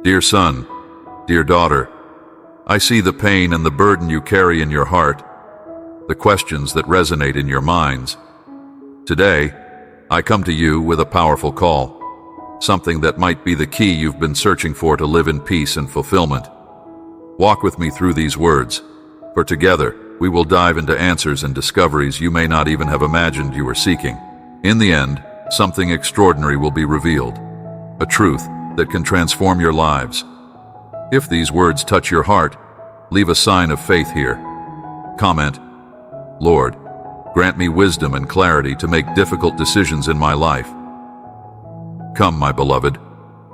Dear son, dear daughter, I see the pain and the burden you carry in your heart, the questions that resonate in your minds. Today, I come to you with a powerful call, something that might be the key you've been searching for to live in peace and fulfillment. Walk with me through these words, for together we will dive into answers and discoveries you may not even have imagined you were seeking. In the end, something extraordinary will be revealed, a truth that can transform your lives. If these words touch your heart, leave a sign of faith here. Comment, Lord, grant me wisdom and clarity to make difficult decisions in my life. Come, my beloved,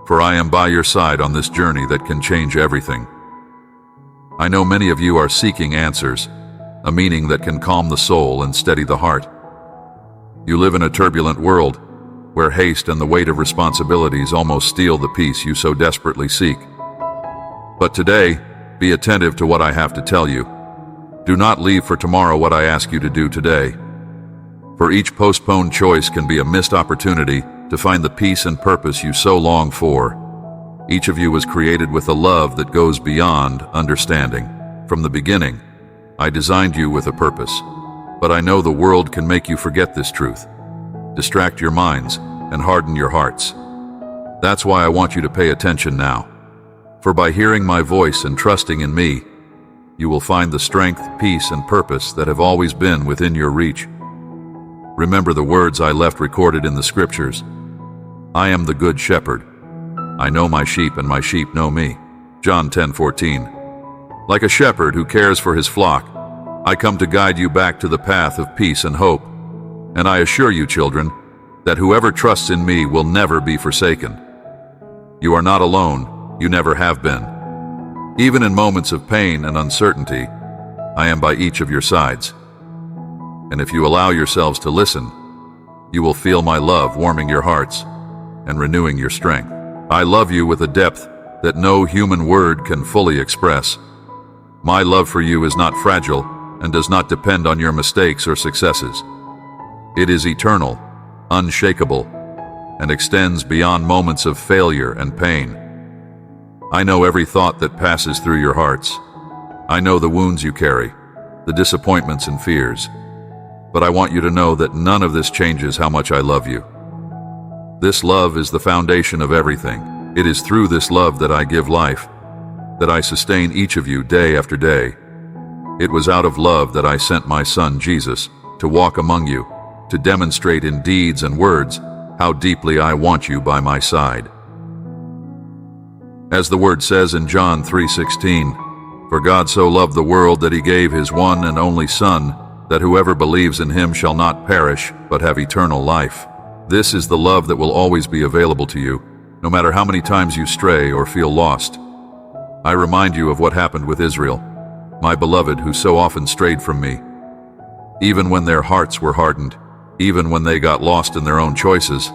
for I am by your side on this journey that can change everything. I know many of you are seeking answers, a meaning that can calm the soul and steady the heart. You live in a turbulent world, where haste and the weight of responsibilities almost steal the peace you so desperately seek. But today, be attentive to what I have to tell you. Do not leave for tomorrow what I ask you to do today. For each postponed choice can be a missed opportunity to find the peace and purpose you so long for. Each of you was created with a love that goes beyond understanding. From the beginning, I designed you with a purpose, but I know the world can make you forget this truth, distract your minds, and harden your hearts. That's why I want you to pay attention now. For by hearing my voice and trusting in me, you will find the strength, peace, and purpose that have always been within your reach. Remember the words I left recorded in the scriptures. I am the good shepherd. I know my sheep and my sheep know me. John 10:14. Like a shepherd who cares for his flock, I come to guide you back to the path of peace and hope. And I assure you, children, that whoever trusts in me will never be forsaken. You are not alone. You never have been. Even in moments of pain and uncertainty, I am by each of your sides. And if you allow yourselves to listen, you will feel my love warming your hearts and renewing your strength. I love you with a depth that no human word can fully express. My love for you is not fragile and does not depend on your mistakes or successes. It is eternal, unshakable, and extends beyond moments of failure and pain. I know every thought that passes through your hearts. I know the wounds you carry, the disappointments and fears. But I want you to know that none of this changes how much I love you. This love is the foundation of everything. It is through this love that I give life, that I sustain each of you day after day. It was out of love that I sent my Son, Jesus, to walk among you, to demonstrate in deeds and words how deeply I want you by my side. As the word says in John 3:16, For God so loved the world that he gave his one and only Son, that whoever believes in him shall not perish, but have eternal life. This is the love that will always be available to you, no matter how many times you stray or feel lost. I remind you of what happened with Israel, my beloved who so often strayed from me. Even when their hearts were hardened, even when they got lost in their own choices,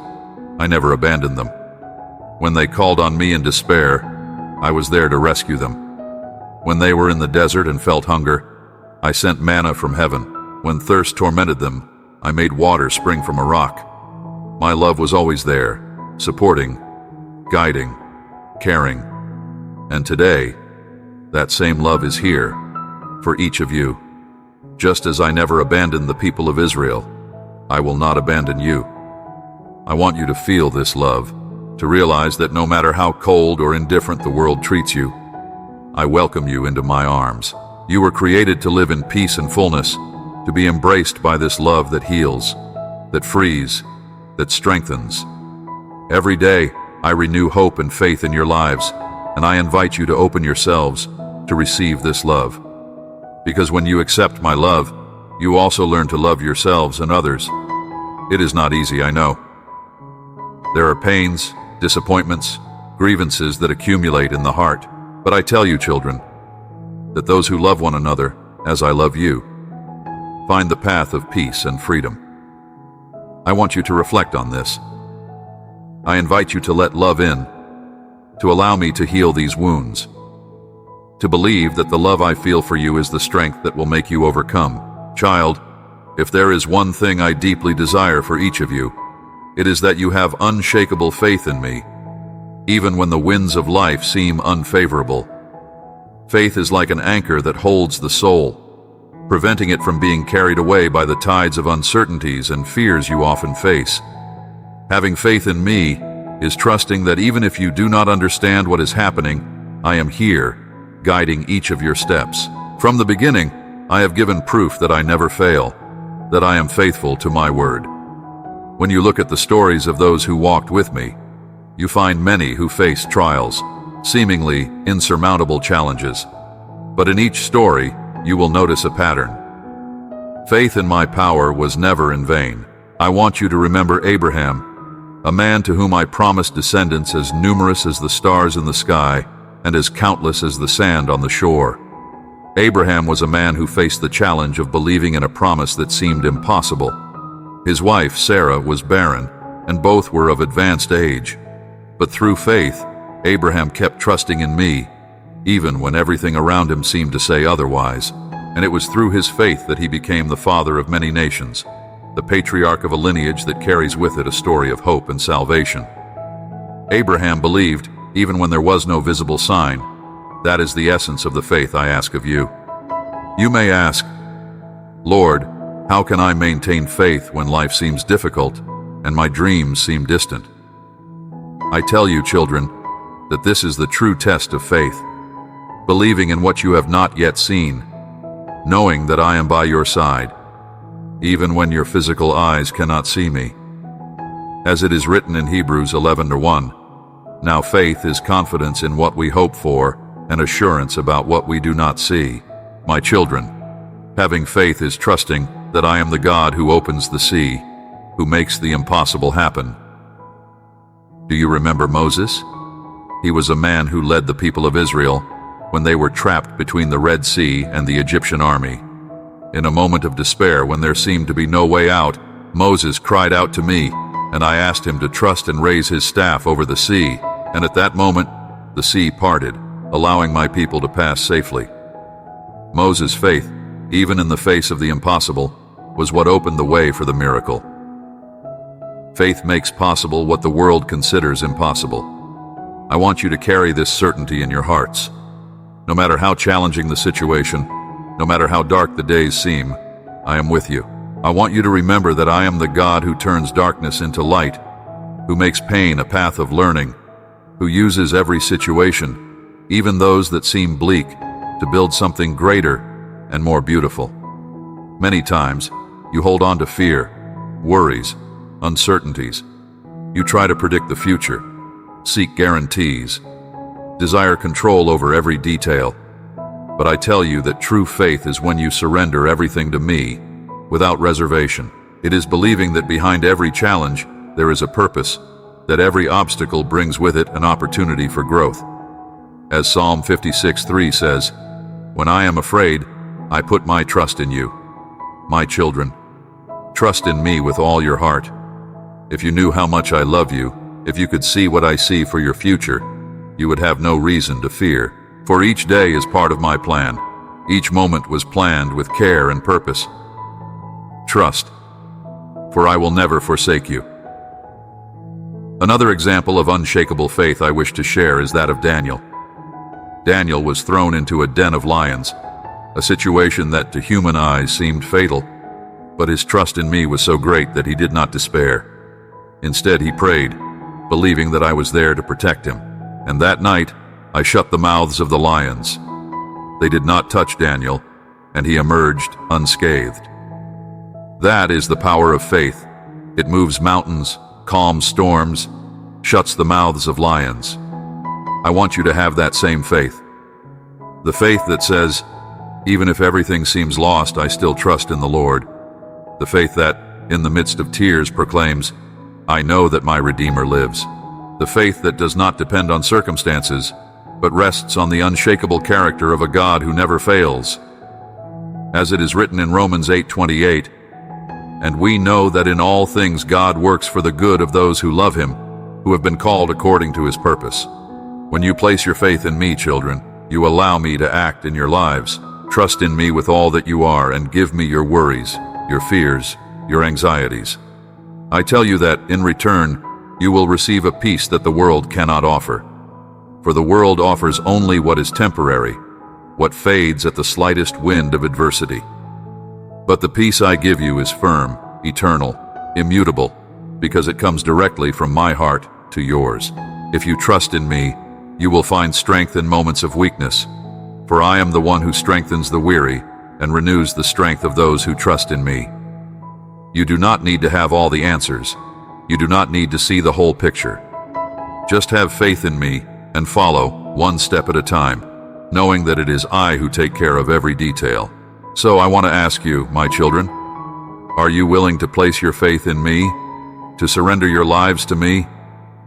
I never abandoned them. When they called on me in despair, I was there to rescue them. When they were in the desert and felt hunger, I sent manna from heaven. When thirst tormented them, I made water spring from a rock. My love was always there, supporting, guiding, caring. And today, that same love is here, for each of you. Just as I never abandoned the people of Israel, I will not abandon you. I want you to feel this love, to realize that no matter how cold or indifferent the world treats you, I welcome you into my arms. You were created to live in peace and fullness, to be embraced by this love that heals, that frees, that strengthens. Every day, I renew hope and faith in your lives, and I invite you to open yourselves to receive this love. Because when you accept my love, you also learn to love yourselves and others. It is not easy, I know. There are pains, disappointments, grievances that accumulate in the heart. But I tell you, children, that those who love one another, as I love you, find the path of peace and freedom. I want you to reflect on this. I invite you to let love in, to allow me to heal these wounds, to believe that the love I feel for you is the strength that will make you overcome. Child, if there is one thing I deeply desire for each of you, it is that you have unshakable faith in me, even when the winds of life seem unfavorable. Faith is like an anchor that holds the soul, preventing it from being carried away by the tides of uncertainties and fears you often face. Having faith in me is trusting that even if you do not understand what is happening, I am here, guiding each of your steps. From the beginning, I have given proof that I never fail, that I am faithful to my word. When you look at the stories of those who walked with me, you find many who faced trials, seemingly insurmountable challenges. But in each story, you will notice a pattern. Faith in my power was never in vain. I want you to remember Abraham, a man to whom I promised descendants as numerous as the stars in the sky and as countless as the sand on the shore. Abraham was a man who faced the challenge of believing in a promise that seemed impossible. His wife, Sarah, was barren, and both were of advanced age. But through faith, Abraham kept trusting in me, even when everything around him seemed to say otherwise. And it was through his faith that he became the father of many nations, the patriarch of a lineage that carries with it a story of hope and salvation. Abraham believed, even when there was no visible sign. That is the essence of the faith I ask of you. You may ask, Lord, how can I maintain faith when life seems difficult and my dreams seem distant? I tell you, children, that this is the true test of faith, believing in what you have not yet seen, knowing that I am by your side, even when your physical eyes cannot see me. As it is written in Hebrews 11:1, now faith is confidence in what we hope for and assurance about what we do not see. My children, having faith is trusting that I am the God who opens the sea, who makes the impossible happen. Do you remember Moses? He was a man who led the people of Israel when they were trapped between the Red Sea and the Egyptian army. In a moment of despair, when there seemed to be no way out, Moses cried out to me, and I asked him to trust and raise his staff over the sea, and at that moment, the sea parted, allowing my people to pass safely. Moses' faith, even in the face of the impossible, was what opened the way for the miracle. Faith makes possible what the world considers impossible. I want you to carry this certainty in your hearts. No matter how challenging the situation, no matter how dark the days seem, I am with you. I want you to remember that I am the God who turns darkness into light, who makes pain a path of learning, who uses every situation, even those that seem bleak, to build something greater and more beautiful. Many times, you hold on to fear, worries, uncertainties. You try to predict the future, seek guarantees, desire control over every detail. But I tell you that true faith is when you surrender everything to me, without reservation. It is believing that behind every challenge, there is a purpose, that every obstacle brings with it an opportunity for growth. As Psalm 56:3 says, when I am afraid, I put my trust in you. My children, trust in me with all your heart. If you knew how much I love you, if you could see what I see for your future, you would have no reason to fear. For each day is part of my plan. Each moment was planned with care and purpose. Trust, for I will never forsake you. Another example of unshakable faith I wish to share is that of Daniel. Daniel was thrown into a den of lions, a situation that to human eyes seemed fatal, but his trust in me was so great that he did not despair. Instead, he prayed, believing that I was there to protect him. And that night, I shut the mouths of the lions. They did not touch Daniel, and he emerged unscathed. That is the power of faith. It moves mountains, calms storms, shuts the mouths of lions. I want you to have that same faith. The faith that says, even if everything seems lost, I still trust in the Lord. The faith that, in the midst of tears, proclaims, I know that my Redeemer lives. The faith that does not depend on circumstances, but rests on the unshakable character of a God who never fails. As it is written in Romans 8:28, and we know that in all things God works for the good of those who love him, who have been called according to his purpose. When you place your faith in me, children, you allow me to act in your lives. Trust in me with all that you are and give me your worries, your fears, your anxieties. I tell you that, in return, you will receive a peace that the world cannot offer. For the world offers only what is temporary, what fades at the slightest wind of adversity. But the peace I give you is firm, eternal, immutable, because it comes directly from my heart to yours. If you trust in me, you will find strength in moments of weakness, for I am the one who strengthens the weary and renews the strength of those who trust in me. You do not need to have all the answers. You do not need to see the whole picture. Just have faith in me and follow one step at a time, knowing that it is I who take care of every detail. So I want to ask you, my children, are you willing to place your faith in me, to surrender your lives to me,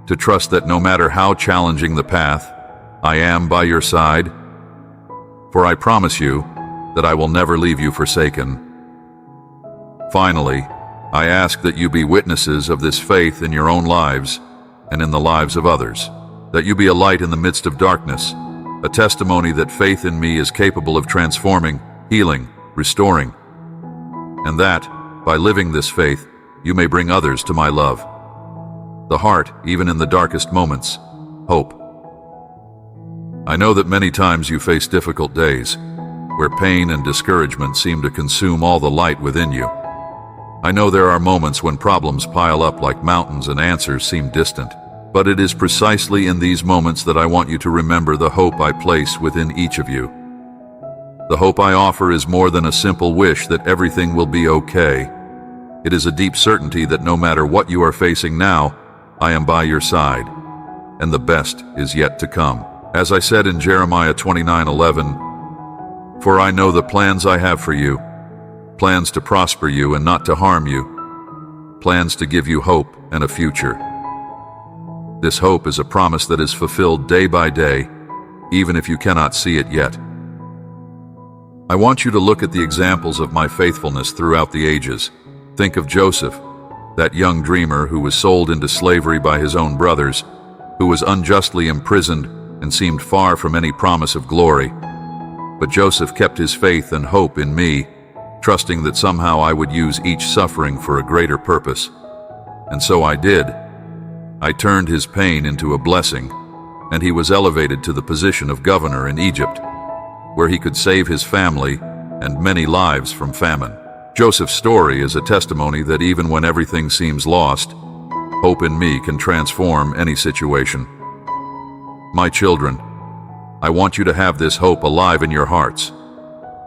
to trust that no matter how challenging the path, I am by your side? For I promise you that I will never leave you forsaken. Finally, I ask that you be witnesses of this faith in your own lives and in the lives of others, that you be a light in the midst of darkness, a testimony that faith in me is capable of transforming, healing, restoring, and that, by living this faith, you may bring others to my love. The heart, even in the darkest moments, hope. I know that many times you face difficult days, where pain and discouragement seem to consume all the light within you. I know there are moments when problems pile up like mountains and answers seem distant, but it is precisely in these moments that I want you to remember the hope I place within each of you. The hope I offer is more than a simple wish that everything will be okay. It is a deep certainty that no matter what you are facing now, I am by your side, and the best is yet to come. As I said in Jeremiah 29:11, "For I know the plans I have for you, plans to prosper you and not to harm you, plans to give you hope and a future." This hope is a promise that is fulfilled day by day, even if you cannot see it yet. I want you to look at the examples of my faithfulness throughout the ages. Think of Joseph, that young dreamer who was sold into slavery by his own brothers, who was unjustly imprisoned and seemed far from any promise of glory. But Joseph kept his faith and hope in me, trusting that somehow I would use each suffering for a greater purpose. And so I did. I turned his pain into a blessing, and he was elevated to the position of governor in Egypt, where he could save his family and many lives from famine. Joseph's story is a testimony that even when everything seems lost, hope in me can transform any situation. My children, I want you to have this hope alive in your hearts.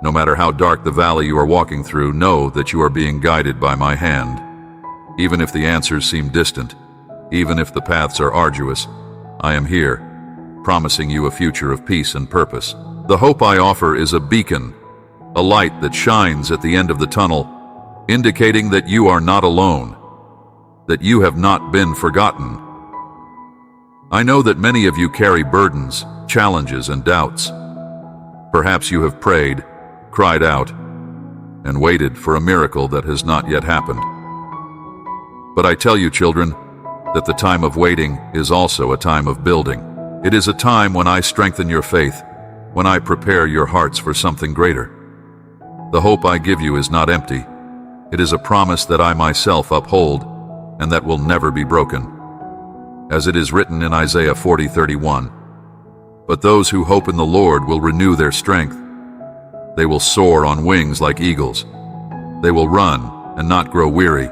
No matter how dark the valley you are walking through, know that you are being guided by my hand. Even if the answers seem distant, even if the paths are arduous, I am here, promising you a future of peace and purpose. The hope I offer is a beacon, a light that shines at the end of the tunnel, indicating that you are not alone, that you have not been forgotten. I know that many of you carry burdens, challenges, and doubts. Perhaps you have prayed, cried out, and waited for a miracle that has not yet happened. But I tell you, children, that the time of waiting is also a time of building. It is a time when I strengthen your faith, when I prepare your hearts for something greater. The hope I give you is not empty. It is a promise that I myself uphold and that will never be broken. As it is written in Isaiah 40:31, "But those who hope in the Lord will renew their strength. They will soar on wings like eagles. They will run and not grow weary.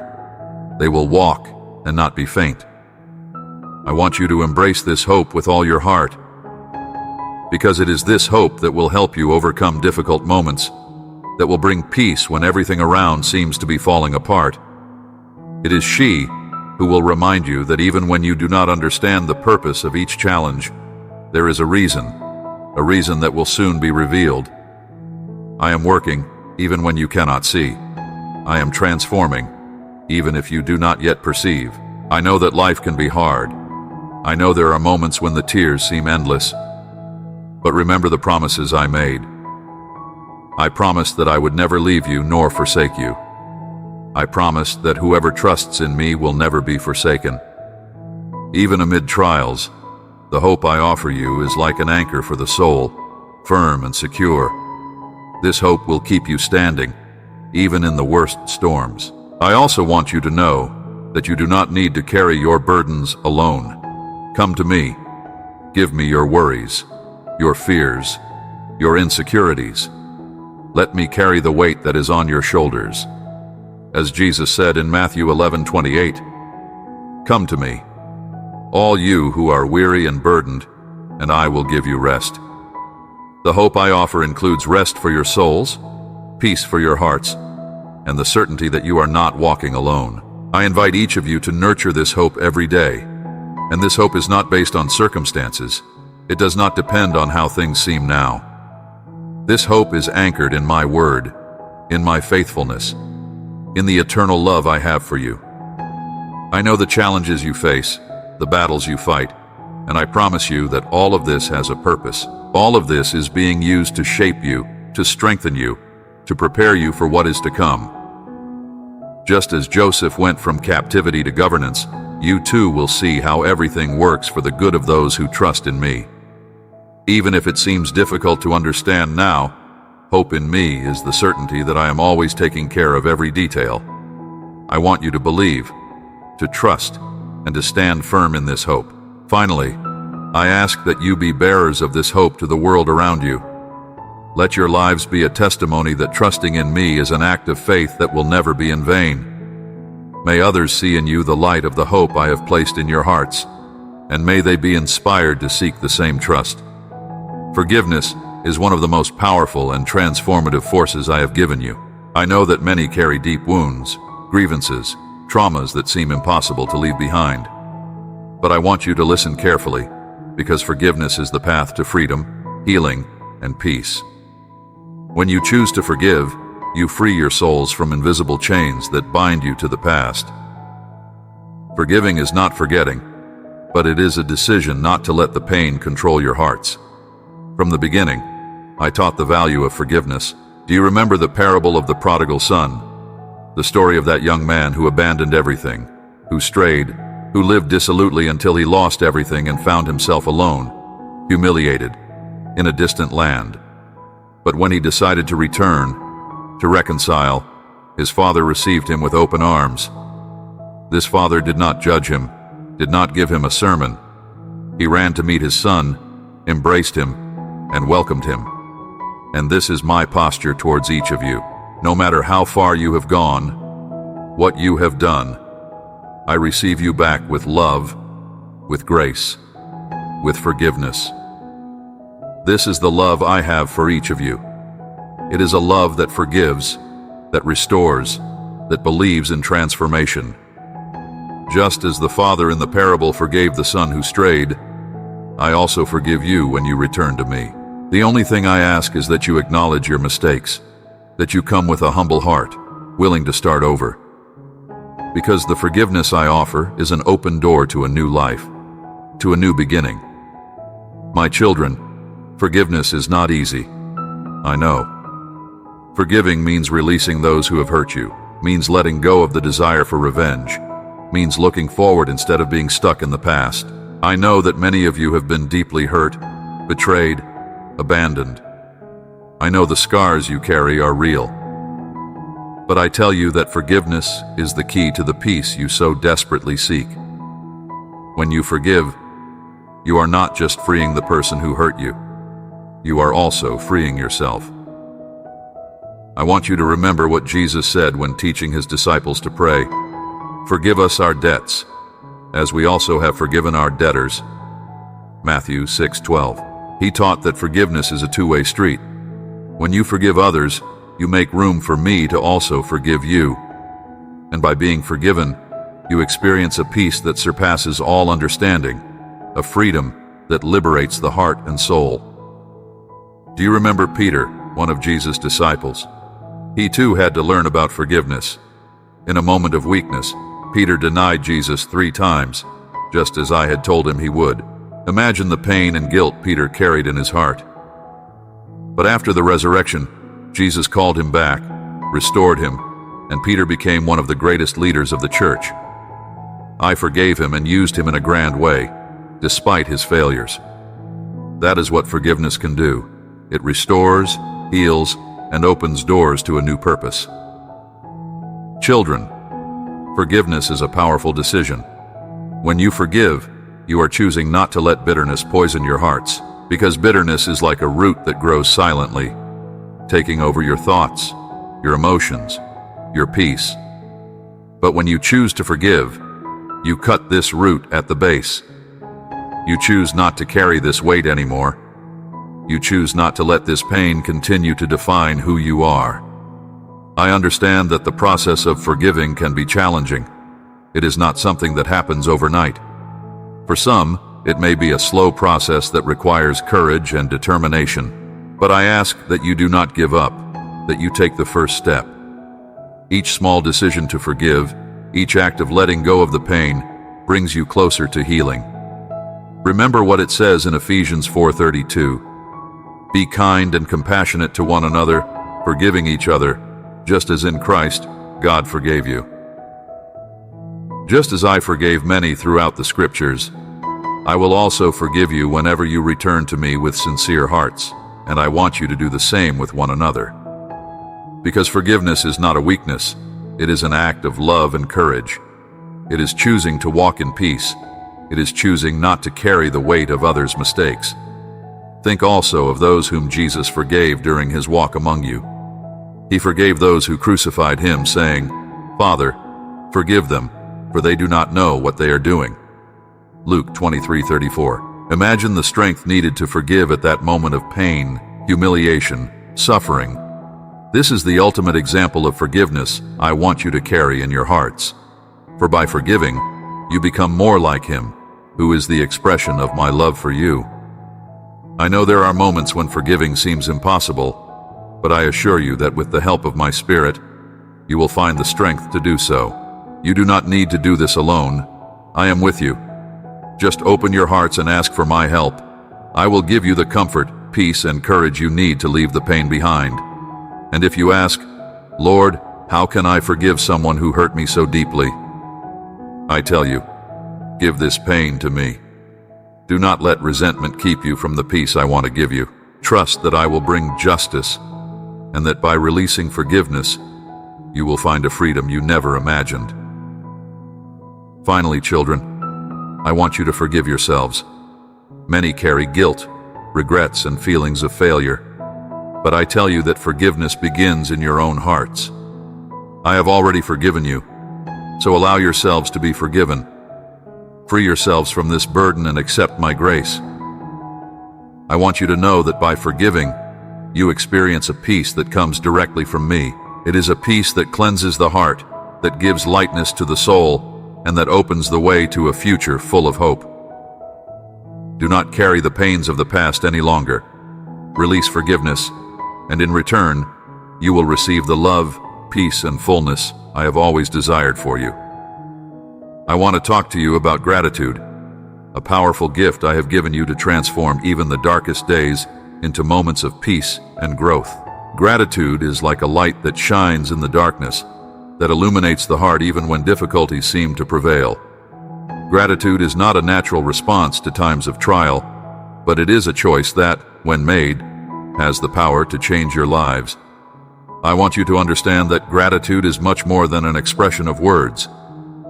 They will walk and not be faint." I want you to embrace this hope with all your heart, because it is this hope that will help you overcome difficult moments, that will bring peace when everything around seems to be falling apart. It is she who will remind you that even when you do not understand the purpose of each challenge, there is a reason that will soon be revealed. I am working even when you cannot see. I am transforming even if you do not yet perceive. I know that life can be hard. I know there are moments when the tears seem endless. But remember the promises I made. I promised that I would never leave you nor forsake you. I promised that whoever trusts in me will never be forsaken. Even amid trials, the hope I offer you is like an anchor for the soul, firm and secure. This hope will keep you standing, even in the worst storms. I also want you to know that you do not need to carry your burdens alone. Come to me. Give me your worries, your fears, your insecurities. Let me carry the weight that is on your shoulders. As Jesus said in Matthew 11:28, "Come to me, all you who are weary and burdened, and I will give you rest." The hope I offer includes rest for your souls, peace for your hearts, and the certainty that you are not walking alone. I invite each of you to nurture this hope every day. And this hope is not based on circumstances. It does not depend on how things seem now. This hope is anchored in my word, in my faithfulness, in the eternal love I have for you. I know the challenges you face, the battles you fight, and I promise you that all of this has a purpose. All of this is being used to shape you, to strengthen you, to prepare you for what is to come. Just as Joseph went from captivity to governance, you too will see how everything works for the good of those who trust in me. Even if it seems difficult to understand now, hope in me is the certainty that I am always taking care of every detail. I want you to believe, to trust, and to stand firm in this hope. Finally, I ask that you be bearers of this hope to the world around you. Let your lives be a testimony that trusting in me is an act of faith that will never be in vain. May others see in you the light of the hope I have placed in your hearts, and may they be inspired to seek the same trust. Forgiveness is one of the most powerful and transformative forces I have given you. I know that many carry deep wounds, grievances, traumas that seem impossible to leave behind. But I want you to listen carefully, because forgiveness is the path to freedom, healing, and peace. When you choose to forgive, you free your souls from invisible chains that bind you to the past. Forgiving is not forgetting, but it is a decision not to let the pain control your hearts. From the beginning, I taught the value of forgiveness. Do you remember the parable of the prodigal son? The story of that young man who abandoned everything, who strayed, who lived dissolutely until he lost everything and found himself alone, humiliated, in a distant land. But when he decided to return, to reconcile, his father received him with open arms. This father did not judge him, did not give him a sermon. He ran to meet his son, embraced him, and welcomed him. And this is my posture towards each of you. No matter how far you have gone, what you have done, I receive you back with love, with grace, with forgiveness. This is the love I have for each of you. It is a love that forgives, that restores, that believes in transformation. Just as the father in the parable forgave the son who strayed, I also forgive you when you return to me. The only thing I ask is that you acknowledge your mistakes, that you come with a humble heart, willing to start over. Because the forgiveness I offer is an open door to a new life, to a new beginning. My children, forgiveness is not easy. I know. Forgiving means releasing those who have hurt you, means letting go of the desire for revenge, means looking forward instead of being stuck in the past. I know that many of you have been deeply hurt, betrayed, abandoned. I know the scars you carry are real. But I tell you that forgiveness is the key to the peace you so desperately seek. When you forgive, you are not just freeing the person who hurt you. You are also freeing yourself. I want you to remember what Jesus said when teaching his disciples to pray. Forgive us our debts, as we also have forgiven our debtors. Matthew 6:12. He taught that forgiveness is a two-way street. When you forgive others, you make room for me to also forgive you. And by being forgiven, you experience a peace that surpasses all understanding, a freedom that liberates the heart and soul. Do you remember Peter, one of Jesus' disciples? He too had to learn about forgiveness. In a moment of weakness, Peter denied Jesus 3 times, just as I had told him he would. Imagine the pain and guilt Peter carried in his heart. But after the resurrection, Jesus called him back, restored him, and Peter became one of the greatest leaders of the church. I forgave him and used him in a grand way, despite his failures. That is what forgiveness can do. It restores, heals, and opens doors to a new purpose. Children, Forgiveness is a powerful decision. When you forgive, you are choosing not to let bitterness poison your hearts, because bitterness is like a root that grows silently, taking over your thoughts, your emotions, your peace. But when you choose to forgive, you cut this root at the base. You choose not to carry this weight anymore. You choose not to let this pain continue to define who you are. I understand that the process of forgiving can be challenging. It is not something that happens overnight. For some, it may be a slow process that requires courage and determination. But I ask that you do not give up, that you take the first step. Each small decision to forgive, each act of letting go of the pain, brings you closer to healing. Remember what it says in Ephesians 4:32. Be kind and compassionate to one another, forgiving each other, just as in Christ, God forgave you. Just as I forgave many throughout the Scriptures, I will also forgive you whenever you return to me with sincere hearts, and I want you to do the same with one another. Because forgiveness is not a weakness, it is an act of love and courage. It is choosing to walk in peace. It is choosing not to carry the weight of others' mistakes. Think also of those whom Jesus forgave during his walk among you. He forgave those who crucified him, saying, "Father, forgive them, for they do not know what they are doing." Luke 23:34. Imagine the strength needed to forgive at that moment of pain, humiliation, suffering. This is the ultimate example of forgiveness I want you to carry in your hearts. For by forgiving, you become more like him, who is the expression of my love for you. I know there are moments when forgiving seems impossible, but I assure you that with the help of my Spirit, you will find the strength to do so. You do not need to do this alone. I am with you. Just open your hearts and ask for my help. I will give you the comfort, peace, and courage you need to leave the pain behind. And if you ask, "Lord, how can I forgive someone who hurt me so deeply?" I tell you, give this pain to me. Do not let resentment keep you from the peace I want to give you. Trust that I will bring justice, and that by releasing forgiveness, you will find a freedom you never imagined. Finally, children, I want you to forgive yourselves. Many carry guilt, regrets, and feelings of failure, but I tell you that forgiveness begins in your own hearts. I have already forgiven you, so allow yourselves to be forgiven. Free yourselves from this burden and accept my grace. I want you to know that by forgiving, you experience a peace that comes directly from me. It is a peace that cleanses the heart, that gives lightness to the soul, and that opens the way to a future full of hope. Do not carry the pains of the past any longer. Release forgiveness, and in return, you will receive the love, peace, and fullness I have always desired for you. I want to talk to you about gratitude, a powerful gift I have given you to transform even the darkest days into moments of peace and growth. Gratitude is like a light that shines in the darkness, that illuminates the heart even when difficulties seem to prevail. Gratitude is not a natural response to times of trial, but it is a choice that, when made, has the power to change your lives. I want you to understand that gratitude is much more than an expression of words.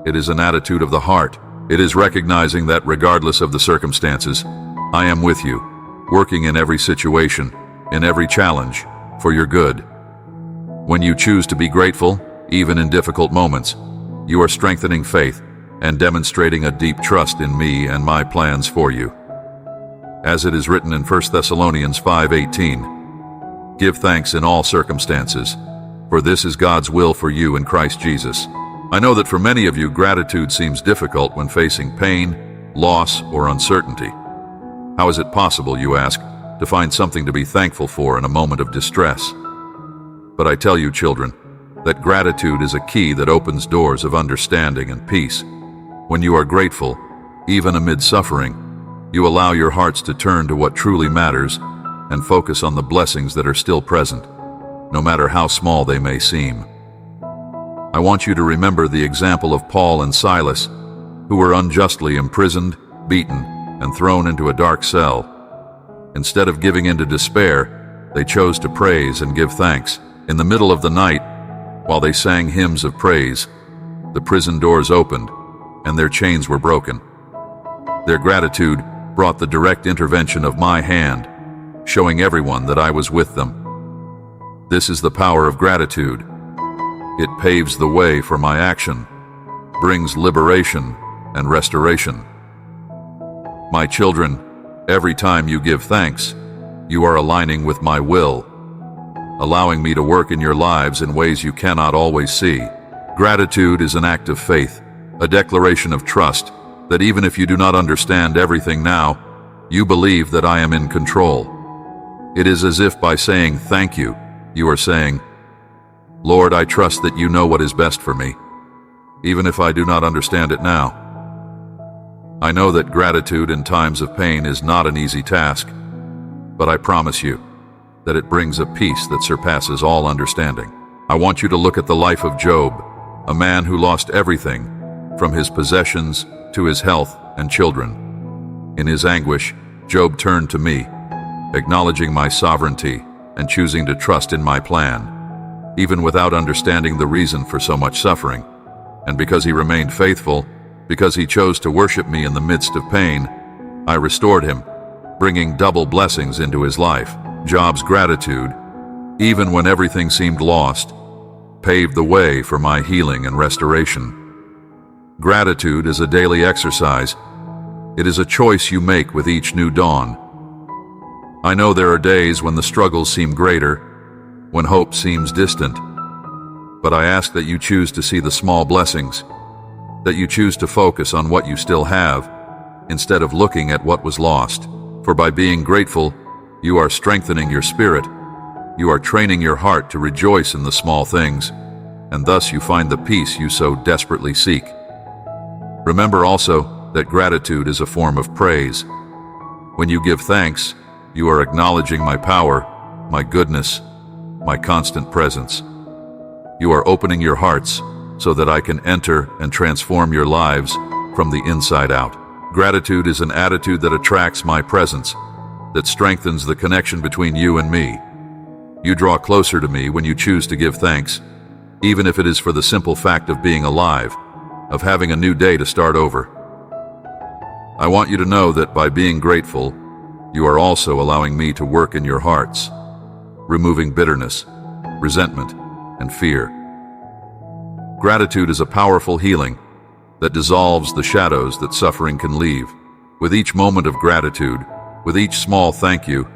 It is an attitude of the heart. It is recognizing that regardless of the circumstances, I am with you, working in every situation, in every challenge, for your good. When you choose to be grateful, even in difficult moments, you are strengthening faith and demonstrating a deep trust in me and my plans for you. As it is written in 1 Thessalonians 5:18, give thanks in all circumstances, for this is God's will for you in Christ Jesus. I know that for many of you, gratitude seems difficult when facing pain, loss, or uncertainty. How is it possible, you ask, to find something to be thankful for in a moment of distress? But I tell you, children, that gratitude is a key that opens doors of understanding and peace. When you are grateful, even amid suffering, you allow your hearts to turn to what truly matters and focus on the blessings that are still present, no matter how small they may seem. I want you to remember the example of Paul and Silas, who were unjustly imprisoned, beaten, and thrown into a dark cell. Instead of giving in to despair, they chose to praise and give thanks. In the middle of the night, while they sang hymns of praise, the prison doors opened, and their chains were broken. Their gratitude brought the direct intervention of my hand, showing everyone that I was with them. This is the power of gratitude. It paves the way for my action, brings liberation and restoration. My children, every time you give thanks, you are aligning with my will, allowing me to work in your lives in ways you cannot always see. Gratitude is an act of faith, a declaration of trust that even if you do not understand everything now, you believe that I am in control. It is as if by saying thank you, you are saying, Lord, I trust that you know what is best for me, even if I do not understand it now. I know that gratitude in times of pain is not an easy task, but I promise you that it brings a peace that surpasses all understanding. I want you to look at the life of Job, a man who lost everything, from his possessions to his health and children. In his anguish, Job turned to me, acknowledging my sovereignty and choosing to trust in my plan, even without understanding the reason for so much suffering. And because he remained faithful, because he chose to worship me in the midst of pain, I restored him, bringing double blessings into his life. Job's gratitude, even when everything seemed lost, paved the way for my healing and restoration. Gratitude is a daily exercise. It is a choice you make with each new dawn. I know there are days when the struggles seem greater, when hope seems distant, but I ask that you choose to see the small blessings, that you choose to focus on what you still have, instead of looking at what was lost. For by being grateful, you are strengthening your spirit, you are training your heart to rejoice in the small things, and thus you find the peace you so desperately seek. Remember also that gratitude is a form of praise. When you give thanks, you are acknowledging my power, my goodness, my constant presence. You are opening your hearts so that I can enter and transform your lives from the inside out. Gratitude is an attitude that attracts my presence, that strengthens the connection between you and me. You draw closer to me when you choose to give thanks, even if it is for the simple fact of being alive, of having a new day to start over. I want you to know that by being grateful, you are also allowing me to work in your hearts, removing bitterness, resentment, and fear. Gratitude is a powerful healing that dissolves the shadows that suffering can leave. With each moment of gratitude, with each small thank you,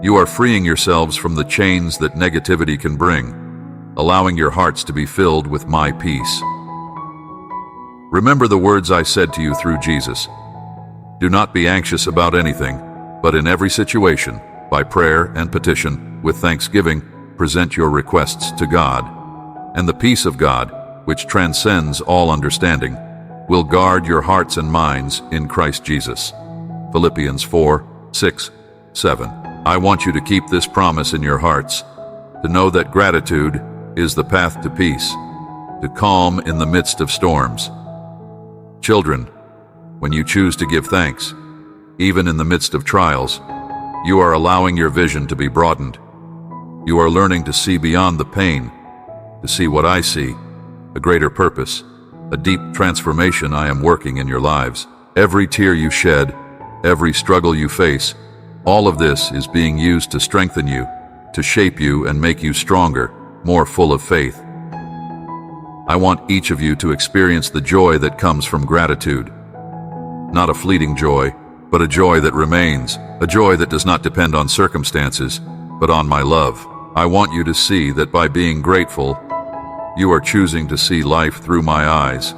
you are freeing yourselves from the chains that negativity can bring, allowing your hearts to be filled with my peace. Remember the words I said to you through Jesus. Do not be anxious about anything, but in every situation, by prayer and petition, with thanksgiving, present your requests to God. And the peace of God, which transcends all understanding, will guard your hearts and minds in Christ Jesus. Philippians 4:6-7. I want you to keep this promise in your hearts, to know that gratitude is the path to peace, to calm in the midst of storms. Children, when you choose to give thanks, even in the midst of trials, you are allowing your vision to be broadened. You are learning to see beyond the pain, to see what I see, a greater purpose, a deep transformation I am working in your lives. Every tear you shed, every struggle you face, all of this is being used to strengthen you, to shape you and make you stronger, more full of faith. I want each of you to experience the joy that comes from gratitude. Not a fleeting joy, but a joy that remains, a joy that does not depend on circumstances, but on my love. I want you to see that by being grateful, you are choosing to see life through my eyes.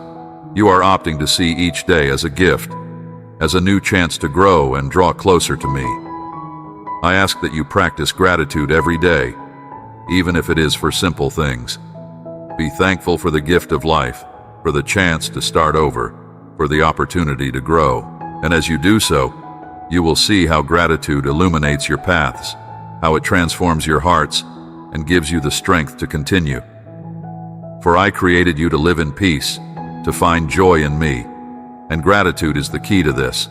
You are opting to see each day as a gift, as a new chance to grow and draw closer to me. I ask that you practice gratitude every day, even if it is for simple things. Be thankful for the gift of life, for the chance to start over, for the opportunity to grow. And as you do so, you will see how gratitude illuminates your paths, how it transforms your hearts, and gives you the strength to continue. For I created you to live in peace, to find joy in me, and gratitude is the key to this.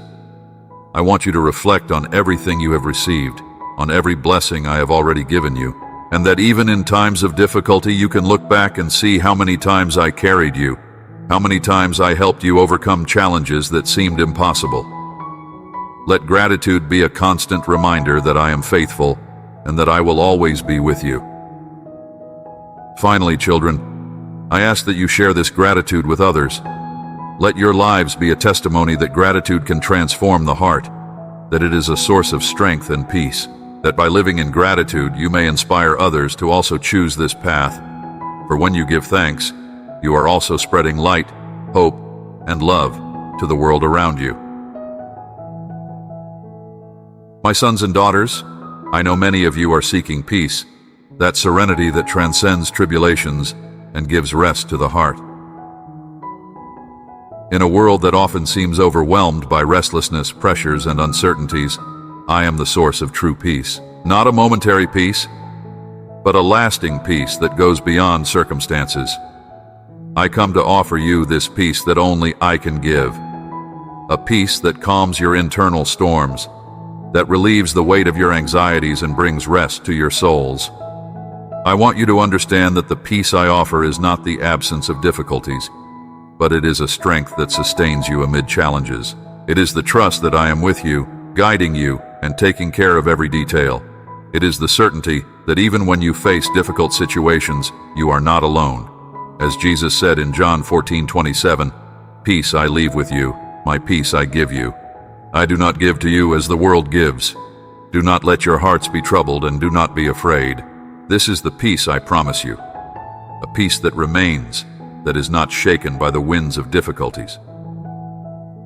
I want you to reflect on everything you have received, on every blessing I have already given you, and that even in times of difficulty you can look back and see how many times I carried you, How many times I helped you overcome challenges that seemed impossible. Let gratitude be a constant reminder that I am faithful and that I will always be with you. Finally, children, I ask that you share this gratitude with others. Let your lives be a testimony that gratitude can transform the heart, that it is a source of strength and peace, that by living in gratitude you may inspire others to also choose this path. For when you give thanks, you are also spreading light, hope, and love to the world around you. My sons and daughters, I know many of you are seeking peace, that serenity that transcends tribulations and gives rest to the heart. In a world that often seems overwhelmed by restlessness, pressures, and uncertainties, I am the source of true peace. Not a momentary peace, but a lasting peace that goes beyond circumstances. I come to offer you this peace that only I can give. A peace that calms your internal storms, that relieves the weight of your anxieties and brings rest to your souls. I want you to understand that the peace I offer is not the absence of difficulties, but it is a strength that sustains you amid challenges. It is the trust that I am with you, guiding you, and taking care of every detail. It is the certainty that even when you face difficult situations, you are not alone. As Jesus said in John 14:27, "Peace I leave with you, my peace I give you. I do not give to you as the world gives. Do not let your hearts be troubled and do not be afraid. This is the peace I promise you, a peace that remains, that is not shaken by the winds of difficulties."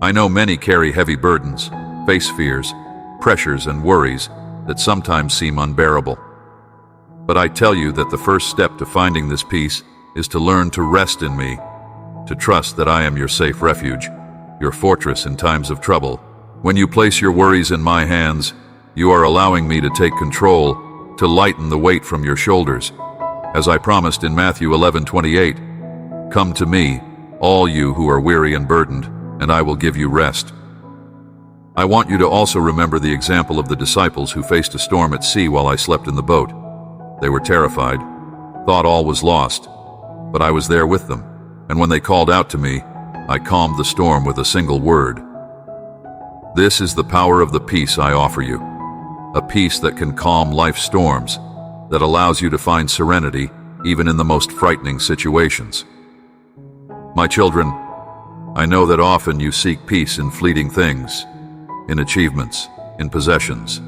I know many carry heavy burdens, face fears, pressures, and worries that sometimes seem unbearable. But I tell you that the first step to finding this peace is to learn to rest in me, to trust that I am your safe refuge, your fortress in times of trouble. When you place your worries in my hands, you are allowing me to take control, to lighten the weight from your shoulders. As I promised in Matthew 11:28, "Come to me, all you who are weary and burdened, and I will give you rest." I want you to also remember the example of the disciples who faced a storm at sea while I slept in the boat. They were terrified, thought all was lost, but I was there with them, and when they called out to me, I calmed the storm with a single word. This is the power of the peace I offer you, a peace that can calm life's storms, that allows you to find serenity even in the most frightening situations. My children, I know that often you seek peace in fleeting things, in achievements, in possessions,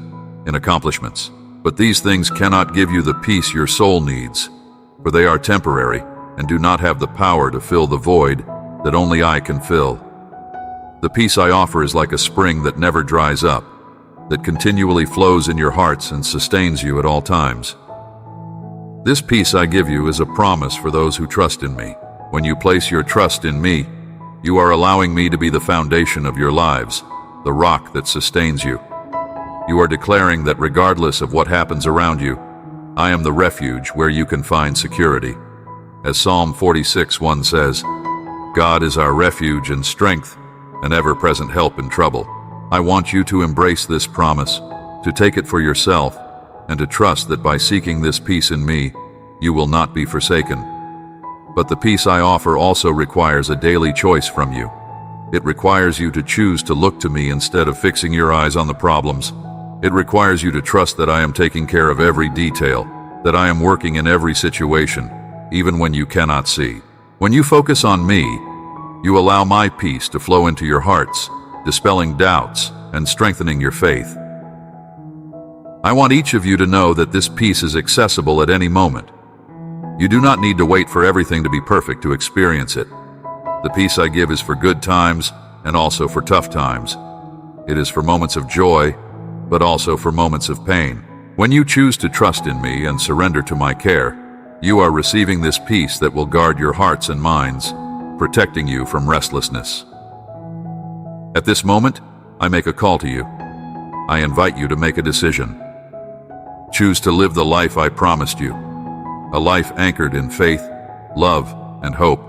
in accomplishments. But these things cannot give you the peace your soul needs, for they are temporary and do not have the power to fill the void that only I can fill. The peace I offer is like a spring that never dries up, that continually flows in your hearts and sustains you at all times. This peace I give you is a promise for those who trust in me. When you place your trust in me, you are allowing me to be the foundation of your lives, the rock that sustains you. You are declaring that regardless of what happens around you, I am the refuge where you can find security. As Psalm 46:1 says, "God is our refuge and strength, an ever-present help in trouble." I want you to embrace this promise, to take it for yourself, and to trust that by seeking this peace in me, you will not be forsaken. But the peace I offer also requires a daily choice from you. It requires you to choose to look to me instead of fixing your eyes on the problems. It requires you to trust that I am taking care of every detail, that I am working in every situation, even when you cannot see. When you focus on me, you allow my peace to flow into your hearts, dispelling doubts and strengthening your faith. I want each of you to know that this peace is accessible at any moment. You do not need to wait for everything to be perfect to experience it. The peace I give is for good times and also for tough times. It is for moments of joy, but also for moments of pain. When you choose to trust in me and surrender to my care, you are receiving this peace that will guard your hearts and minds, protecting you from restlessness. At this moment, I make a call to you. I invite you to make a decision. Choose to live the life I promised you, a life anchored in faith, love, and hope.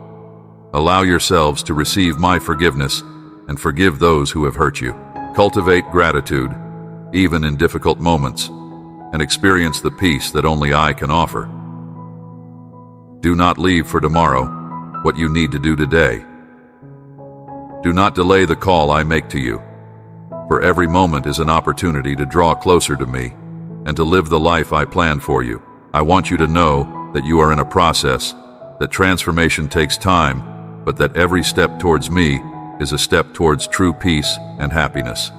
Allow yourselves to receive my forgiveness and forgive those who have hurt you. Cultivate gratitude, even in difficult moments, and experience the peace that only I can offer. Do not leave for tomorrow what you need to do today. Do not delay the call I make to you, for every moment is an opportunity to draw closer to me and to live the life I plan for you. I want you to know that you are in a process, that transformation takes time, but that every step towards me is a step towards true peace and happiness.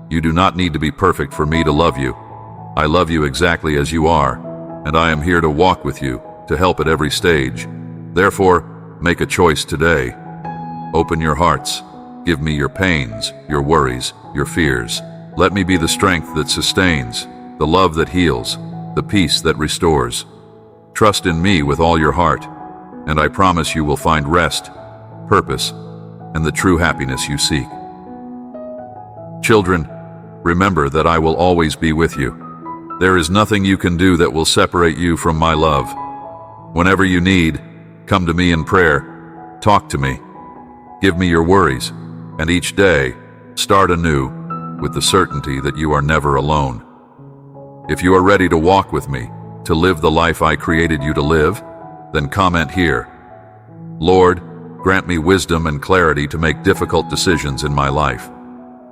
You do not need to be perfect for me to love you. I love you exactly as you are, and I am here to walk with you, to help at every stage. Therefore, make a choice today. Open your hearts. Give me your pains, your worries, your fears. Let me be the strength that sustains, the love that heals, the peace that restores. Trust in me with all your heart, and I promise you will find rest, purpose, and the true happiness you seek. Children, remember that I will always be with you. There is nothing you can do that will separate you from my love. Whenever you need, come to me in prayer, talk to me, give me your worries, and each day, start anew with the certainty that you are never alone. If you are ready to walk with me, to live the life I created you to live, then comment here. Lord, grant me wisdom and clarity to make difficult decisions in my life,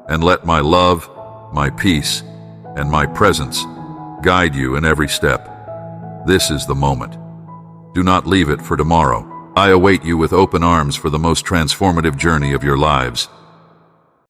and let my love, my peace, and my presence guide you in every step. This is the moment. Do not leave it for tomorrow. I await you with open arms for the most transformative journey of your lives.